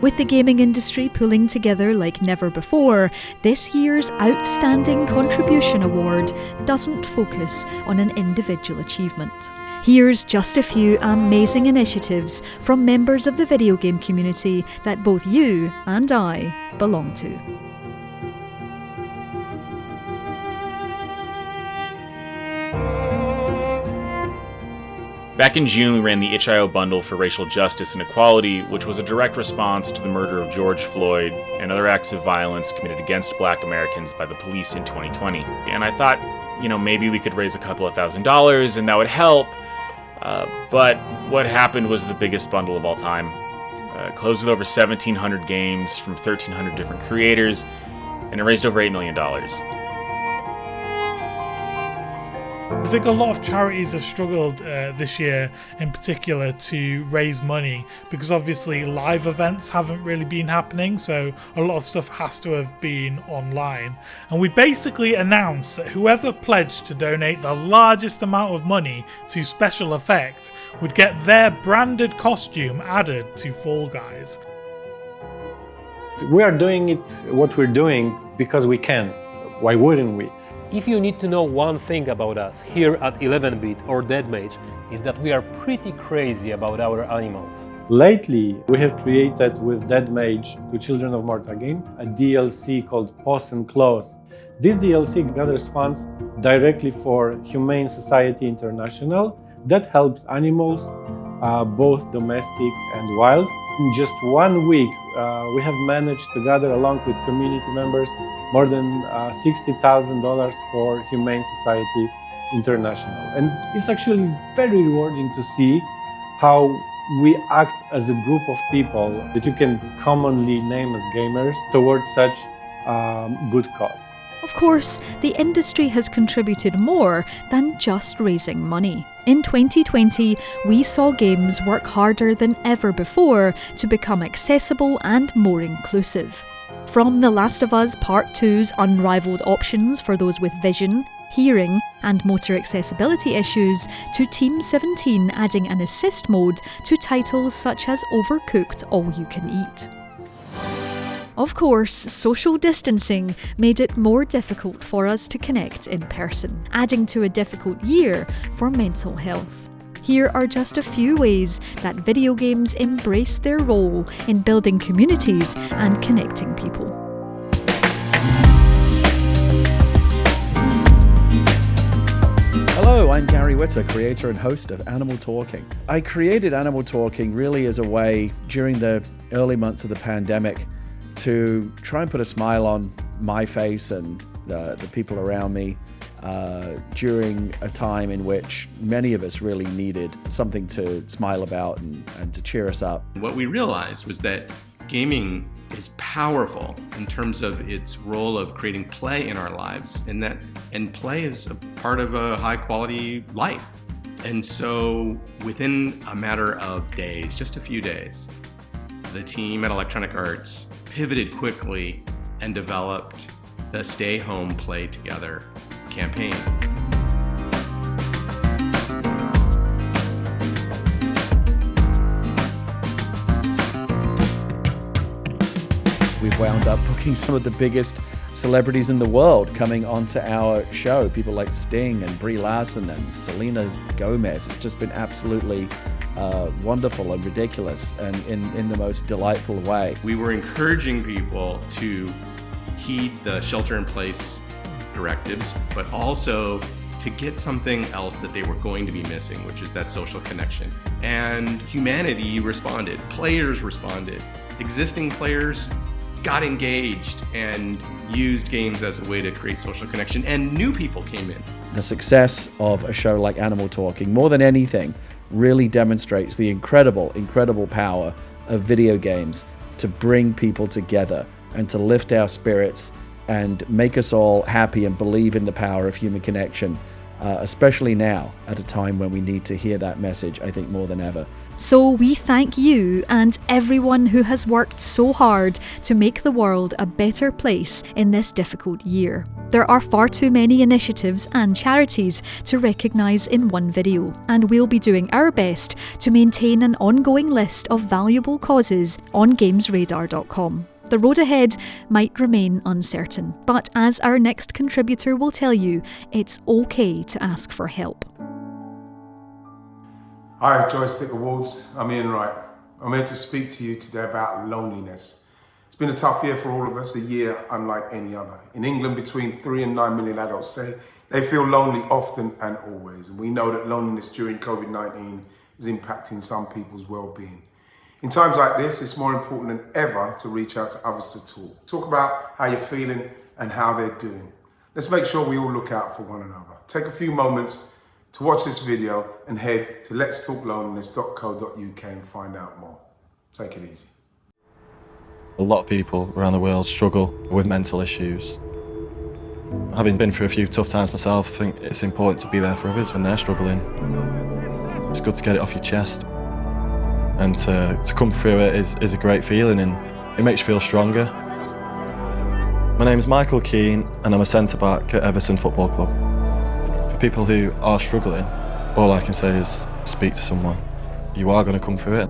With the gaming industry pulling together like never before, this year's Outstanding Contribution Award doesn't focus on an individual achievement. Here's just a few amazing initiatives from members of the video game community that both you and I belong to. Back in June, we ran the itch.io bundle for racial justice and equality, which was a direct response to the murder of George Floyd and other acts of violence committed against Black Americans by the police in 2020. And I thought, maybe we could raise a couple of $1,000s and that would help. But what happened was the biggest bundle of all time. It closed with over 1,700 games from 1,300 different creators, and it raised over $8 million. I think a lot of charities have struggled this year in particular to raise money because obviously live events haven't really been happening, so a lot of stuff has to have been online. And we basically announced that whoever pledged to donate the largest amount of money to Special Effect would get their branded costume added to Fall Guys. We are doing what we're doing because we can. Why wouldn't we? If you need to know one thing about us here at 11-bit or Deadmage, is that we are pretty crazy about our animals. Lately, we have created with Deadmage to Children of Morta game a DLC called Paws and Claws. This DLC gathers funds directly for Humane Society International that helps animals, both domestic and wild. In just 1 week, we have managed to gather, along with community members, more than $60,000 for Humane Society International. And it's actually very rewarding to see how we act as a group of people that you can commonly name as gamers towards such good cause. Of course, the industry has contributed more than just raising money. In 2020, we saw games work harder than ever before to become accessible and more inclusive. From The Last of Us Part 2's unrivaled options for those with vision, hearing and motor accessibility issues, to Team 17 adding an assist mode to titles such as Overcooked All You Can Eat. Of course, social distancing made it more difficult for us to connect in person, adding to a difficult year for mental health. Here are just a few ways that video games embrace their role in building communities and connecting people. Hello, I'm Gary Witter, creator and host of Animal Talking. I created Animal Talking really as a way, during the early months of the pandemic, to try and put a smile on my face and the people around me during a time in which many of us really needed something to smile about and to cheer us up. What we realized was that gaming is powerful in terms of its role of creating play in our lives, and play is a part of a high quality life. And so within a matter of days, just a few days, the team at Electronic Arts pivoted quickly and developed the Stay Home Play Together campaign. We've wound up booking some of the biggest celebrities in the world coming onto our show. People like Sting and Brie Larson and Selena Gomez. It's just been absolutely wonderful and ridiculous, and in the most delightful way. We were encouraging people to heed the shelter-in-place directives, but also to get something else that they were going to be missing, which is that social connection. And humanity responded. Players responded. Existing players got engaged and used games as a way to create social connection, and new people came in. The success of a show like Animal Talking, more than anything, really demonstrates the incredible power of video games to bring people together and to lift our spirits and make us all happy and believe in the power of human connection. especially now at a time when we need to hear that message, I think, more than ever. So we thank you and everyone who has worked so hard to make the world a better place in this difficult year. There are far too many initiatives and charities to recognise in one video, and we'll be doing our best to maintain an ongoing list of valuable causes on GamesRadar.com. The road ahead might remain uncertain, but as our next contributor will tell you, it's okay to ask for help. Hi, Joystick Awards. I'm Ian Wright. I'm here to speak to you today about loneliness. It's been a tough year for all of us, a year unlike any other. In England, between 3 and 9 million adults say they feel lonely often and always. And we know that loneliness during COVID-19 is impacting some people's well-being. In times like this, it's more important than ever to reach out to others to talk. Talk about how you're feeling and how they're doing. Let's make sure we all look out for one another. Take a few moments to watch this video and head to letstalkloneliness.co.uk and find out more. Take it easy. A lot of people around the world struggle with mental issues. Having been through a few tough times myself, I think it's important to be there for others when they're struggling. It's good to get it off your chest. And to come through it is a great feeling, and it makes you feel stronger. My name is Michael Keane and I'm a centre-back at Everton Football Club. For people who are struggling, all I can say is speak to someone. You are going to come through it.